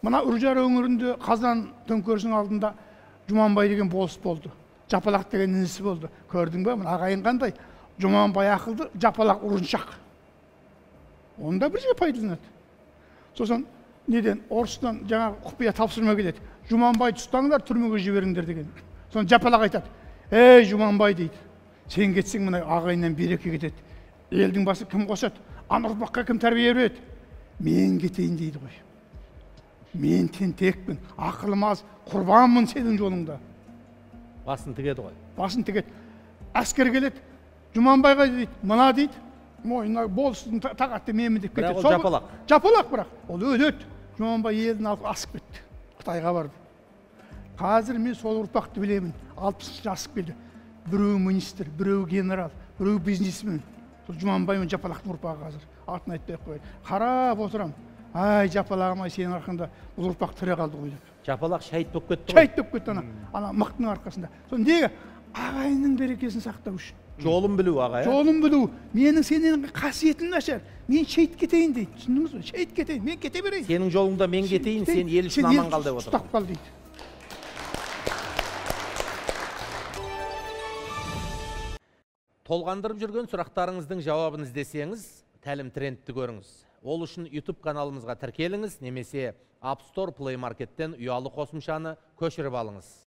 Мына Үржар өңірінде Қазан төңкерісінің алдында Жұманбай деген болыс болды. Жапалақ деген інісі болды. Көрдің бе? Мына ағайын қандай? Жұманбай ақылды, Жапалақ ұрыншақ. Онда бір жерге пайдаланады. Сосын неден орыстан жаңа құпия тапсырма келеді. Жұманбайды ұстаңдар, түрмеге жіберіңдер деген. Сосын Жапалақ айтады: "Ей Жұманбай" дейді. "Сен кетсең мына ағайыннан береке кетеді. Елдің басы кім қосады? Ана ұрпаққа кім тәрбие береді? Мен кетейін" дейді ғой. "Мен тентекпін, ақылым аз, құрбанмын сенің жолыңда." Басын тігеді ғой. Басын тігеді. Әскер келеді. Жұманбайға дейді: "Мына" дейді, "мойнына болыстың тағатты менмін" деп кетеді. Бірақ ол Жапалақ. Жапалақ бірақ. Ол өледі. Жұманбай елін алып асып кетті. Қытайға барды. Қазір мен сол ұрпақты білемін. 60 асып келді. Біреу министр, біреу генерал, біреу бизнесмен. Сол Жұманбай мен Жапалақтың ұрпағы қазір. Атын айтпай қояйын. Қарап отырам. Ай, Жапалағым, ай, сенің арқаңда бұл ұрпақ тірі қалды ғой деп. Жапалақ шәйт болып кетті ғой. Шәйт болып кетті ана мықтың арқасында. Соны неге? Ағайынның берекесін сақтау үшін. Жолын білу аға. Жолын білу. Менің сенің қасиетім нашар. Мен шейт кетейін дейді. Түсіндіңіз бе? Шейт кетейін, мен кете берейін. Сенің жолыңда мен кетейін, сен ел үшін аман қал деп отыр. Ұстап қал дейді. Толғандырып жүрген сұрақтарыңыздың жауабын іздесеңіз, Тәлім трендті көріңіз. Ол үшін YouTube каналымызға тіркеліңіз, немесе App Store, Play Market'тен ұялы қосымшаны көшіріп алыңыз.